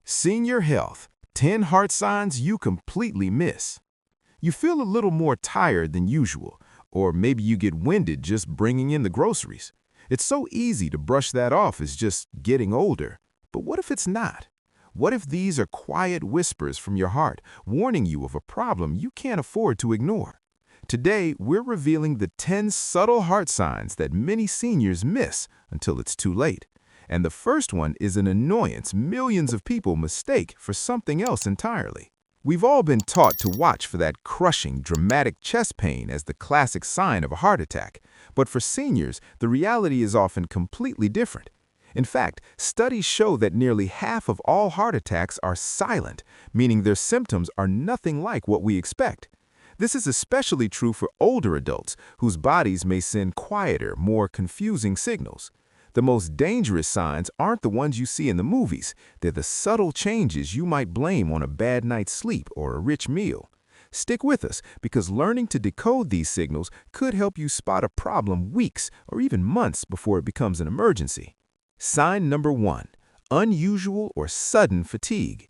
Senior health, 10 heart signs you completely miss. You feel a little more tired than usual, or maybe you get winded just bringing in the groceries. It's so easy to brush that off as just getting older. But what if it's not? What if these are quiet whispers from your heart warning you of a problem you can't afford to ignore? Today, we're revealing the 10 subtle heart signs that many seniors miss until it's too late. And the first one is an annoyance millions of people mistake for something else entirely. We've all been taught to watch for that crushing, dramatic chest pain as the classic sign of a heart attack. But for seniors, the reality is often completely different. In fact, studies show that nearly half of all heart attacks are silent, meaning their symptoms are nothing like what we expect. This is especially true for older adults, whose bodies may send quieter, more confusing signals. The most dangerous signs aren't the ones you see in the movies. They're the subtle changes you might blame on a bad night's sleep or a rich meal. Stick with us, because learning to decode these signals could help you spot a problem weeks or even months before it becomes an emergency. Sign number 1, unusual or sudden fatigue.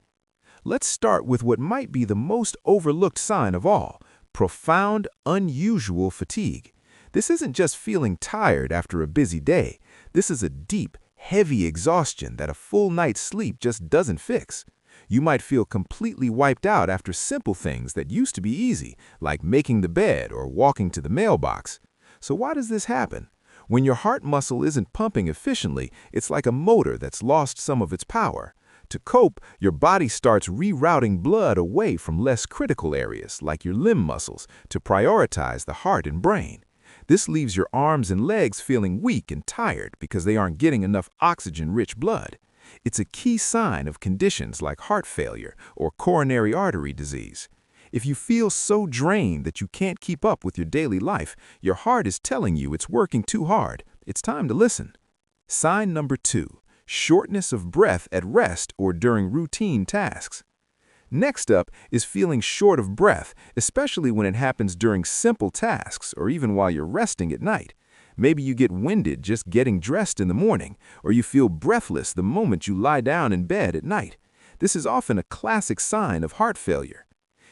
Let's start with what might be the most overlooked sign of all: profound, unusual fatigue. This isn't just feeling tired after a busy day. This is a deep, heavy exhaustion that a full night's sleep just doesn't fix. You might feel completely wiped out after simple things that used to be easy, like making the bed or walking to the mailbox. So why does this happen? When your heart muscle isn't pumping efficiently, it's like a motor that's lost some of its power. To cope, your body starts rerouting blood away from less critical areas, like your limb muscles, to prioritize the heart and brain. This leaves your arms and legs feeling weak and tired because they aren't getting enough oxygen-rich blood. It's a key sign of conditions like heart failure or coronary artery disease. If you feel so drained that you can't keep up with your daily life, your heart is telling you it's working too hard. It's time to listen. Sign number 2, shortness of breath at rest or during routine tasks. Next up is feeling short of breath, especially when it happens during simple tasks or even while you're resting at night. Maybe you get winded just getting dressed in the morning, or you feel breathless the moment you lie down in bed at night. This is often a classic sign of heart failure.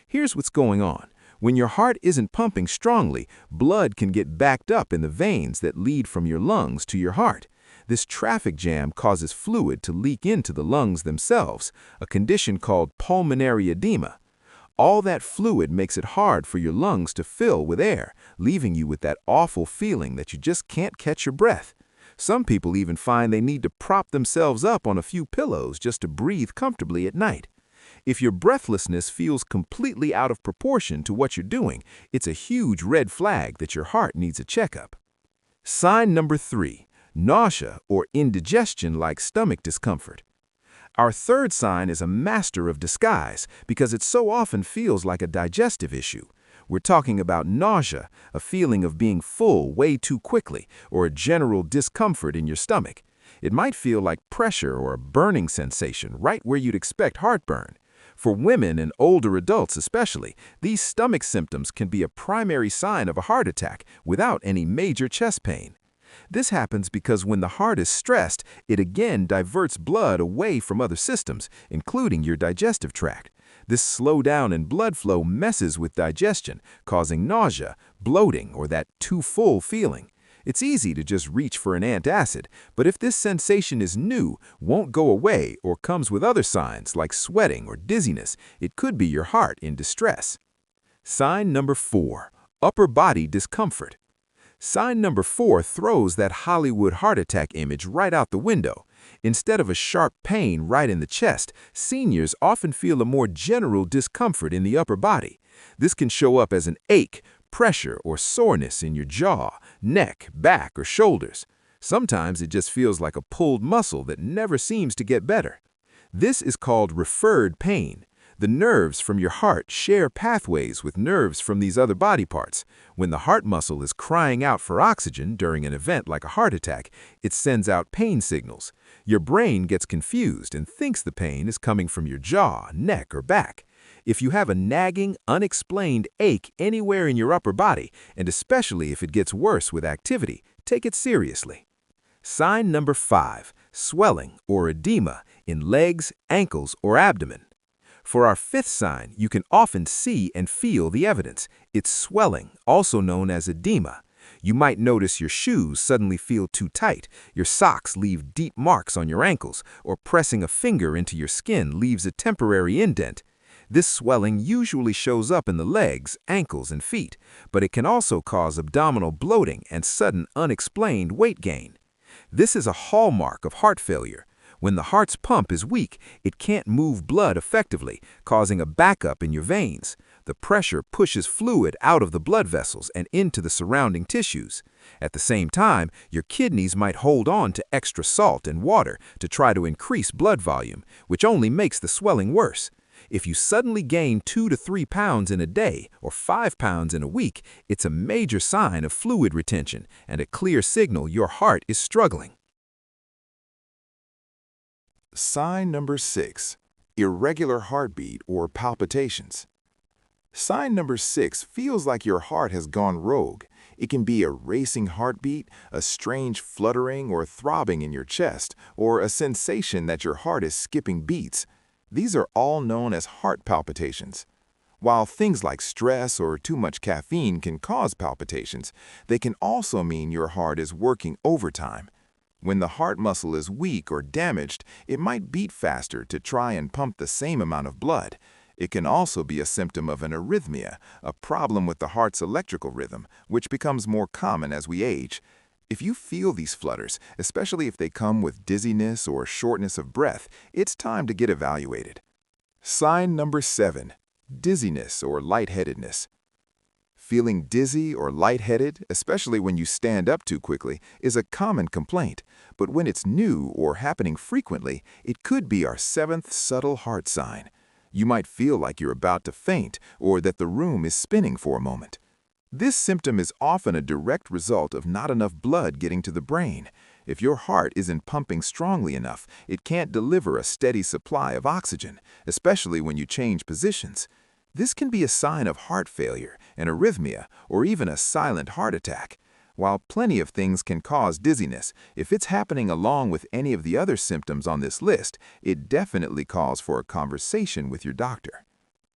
Here's what's going on. When your heart isn't pumping strongly, blood can get backed up in the veins that lead from your lungs to your heart. This traffic jam causes fluid to leak into the lungs themselves, a condition called pulmonary edema. All that fluid makes it hard for your lungs to fill with air, leaving you with that awful feeling that you just can't catch your breath. Some people even find they need to prop themselves up on a few pillows just to breathe comfortably at night. If your breathlessness feels completely out of proportion to what you're doing, it's a huge red flag that your heart needs a checkup. Sign number 3. Nausea or indigestion-like stomach discomfort. Our third sign is a master of disguise because it so often feels like a digestive issue. We're talking about nausea, a feeling of being full way too quickly, or a general discomfort in your stomach. It might feel like pressure or a burning sensation right where you'd expect heartburn. For women and older adults especially, these stomach symptoms can be a primary sign of a heart attack without any major chest pain. This happens because when the heart is stressed, it again diverts blood away from other systems, including your digestive tract. This slowdown in blood flow messes with digestion, causing nausea, bloating, or that too full feeling. It's easy to just reach for an antacid, but if this sensation is new, won't go away, or comes with other signs like sweating or dizziness, it could be your heart in distress. Sign number 4, upper body discomfort. Sign number 4 throws that Hollywood heart attack image right out the window. Instead of a sharp pain right in the chest, seniors often feel a more general discomfort in the upper body. This can show up as an ache, pressure, or soreness in your jaw, neck, back, or shoulders. Sometimes it just feels like a pulled muscle that never seems to get better. This is called referred pain. The nerves from your heart share pathways with nerves from these other body parts. When the heart muscle is crying out for oxygen during an event like a heart attack, it sends out pain signals. Your brain gets confused and thinks the pain is coming from your jaw, neck, or back. If you have a nagging, unexplained ache anywhere in your upper body, and especially if it gets worse with activity, take it seriously. Sign number 5, swelling or edema in legs, ankles, or abdomen. For our fifth sign, you can often see and feel the evidence. It's swelling, also known as edema. You might notice your shoes suddenly feel too tight, your socks leave deep marks on your ankles, or pressing a finger into your skin leaves a temporary indent. This swelling usually shows up in the legs, ankles, and feet, but it can also cause abdominal bloating and sudden unexplained weight gain. This is a hallmark of heart failure. When the heart's pump is weak, it can't move blood effectively, causing a backup in your veins. The pressure pushes fluid out of the blood vessels and into the surrounding tissues. At the same time, your kidneys might hold on to extra salt and water to try to increase blood volume, which only makes the swelling worse. If you suddenly gain 2 to 3 pounds in a day or 5 pounds in a week, it's a major sign of fluid retention and a clear signal your heart is struggling. Sign number 6, irregular heartbeat or palpitations. Sign number 6 feels like your heart has gone rogue. It can be a racing heartbeat, a strange fluttering or throbbing in your chest, or a sensation that your heart is skipping beats. These are all known as heart palpitations. While things like stress or too much caffeine can cause palpitations, they can also mean your heart is working overtime. When the heart muscle is weak or damaged, it might beat faster to try and pump the same amount of blood. It can also be a symptom of an arrhythmia, a problem with the heart's electrical rhythm, which becomes more common as we age. If you feel these flutters, especially if they come with dizziness or shortness of breath, it's time to get evaluated. Sign number 7, dizziness or lightheadedness. Feeling dizzy or lightheaded, especially when you stand up too quickly, is a common complaint, but when it's new or happening frequently, it could be our 7th subtle heart sign. You might feel like you're about to faint or that the room is spinning for a moment. This symptom is often a direct result of not enough blood getting to the brain. If your heart isn't pumping strongly enough, it can't deliver a steady supply of oxygen, especially when you change positions. This can be a sign of heart failure, an arrhythmia, or even a silent heart attack. While plenty of things can cause dizziness, if it's happening along with any of the other symptoms on this list, it definitely calls for a conversation with your doctor.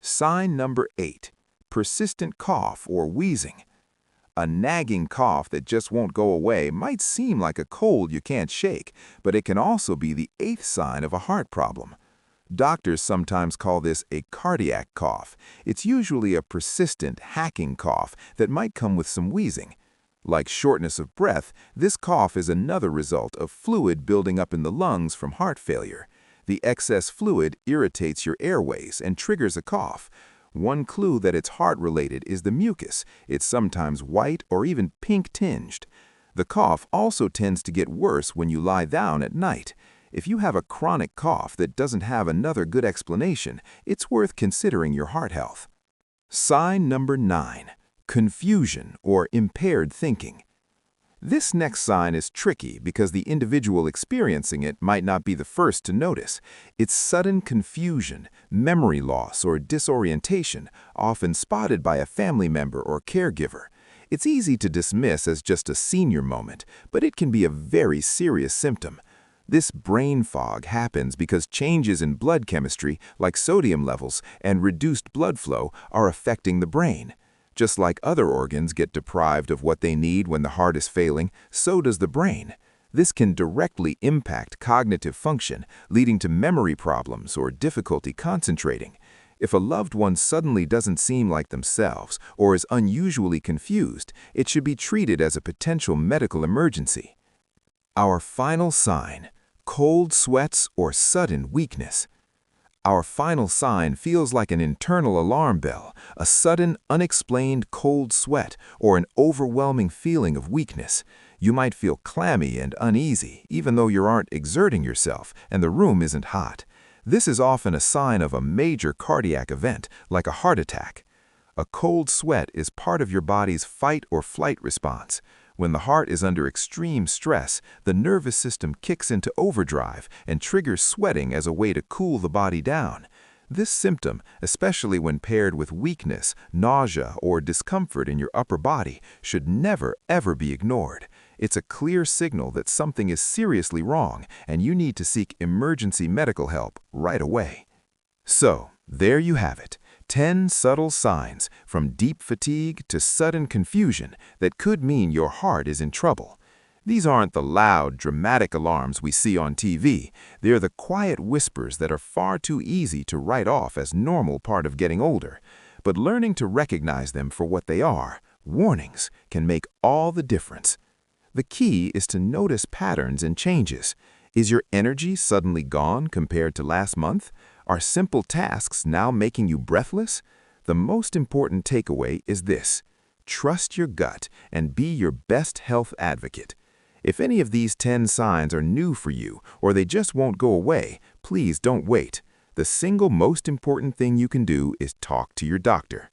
Sign number 8, persistent cough or wheezing. A nagging cough that just won't go away might seem like a cold you can't shake, but it can also be the 8th sign of a heart problem. Doctors sometimes call this a cardiac cough. It's usually a persistent, hacking cough that might come with some wheezing. Like shortness of breath, this cough is another result of fluid building up in the lungs from heart failure. The excess fluid irritates your airways and triggers a cough. One clue that it's heart-related is the mucus. It's sometimes white or even pink-tinged. The cough also tends to get worse when you lie down at night. If you have a chronic cough that doesn't have another good explanation, it's worth considering your heart health. Sign number 9, confusion or impaired thinking. This next sign is tricky because the individual experiencing it might not be the first to notice. It's sudden confusion, memory loss, or disorientation, often spotted by a family member or caregiver. It's easy to dismiss as just a senior moment, but it can be a very serious symptom. This brain fog happens because changes in blood chemistry, like sodium levels and reduced blood flow, are affecting the brain. Just like other organs get deprived of what they need when the heart is failing, so does the brain. This can directly impact cognitive function, leading to memory problems or difficulty concentrating. If a loved one suddenly doesn't seem like themselves or is unusually confused, it should be treated as a potential medical emergency. Our final sign, cold sweats or sudden weakness. Our final sign feels like an internal alarm bell, a sudden, unexplained cold sweat, or an overwhelming feeling of weakness. You might feel clammy and uneasy, even though you aren't exerting yourself and the room isn't hot. This is often a sign of a major cardiac event, like a heart attack. A cold sweat is part of your body's fight or flight response. When the heart is under extreme stress, the nervous system kicks into overdrive and triggers sweating as a way to cool the body down. This symptom, especially when paired with weakness, nausea, or discomfort in your upper body, should never, ever be ignored. It's a clear signal that something is seriously wrong and you need to seek emergency medical help right away. So, there you have it. 10 subtle signs, from deep fatigue to sudden confusion, that could mean your heart is in trouble. These aren't the loud, dramatic alarms we see on TV. They're the quiet whispers that are far too easy to write off as normal part of getting older. But learning to recognize them for what they are, warnings, can make all the difference. The key is to notice patterns and changes. Is your energy suddenly gone compared to last month? Are simple tasks now making you breathless? The most important takeaway is this: trust your gut and be your best health advocate. If any of these 10 signs are new for you or they just won't go away, please don't wait. The single most important thing you can do is talk to your doctor.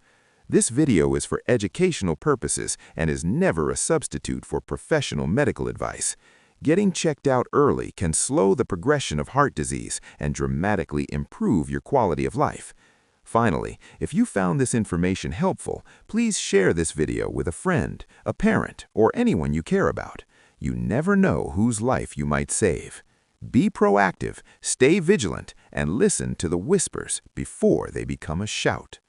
This video is for educational purposes and is never a substitute for professional medical advice. Getting checked out early can slow the progression of heart disease and dramatically improve your quality of life. Finally, if you found this information helpful, please share this video with a friend, a parent, or anyone you care about. You never know whose life you might save. Be proactive, stay vigilant, and listen to the whispers before they become a shout.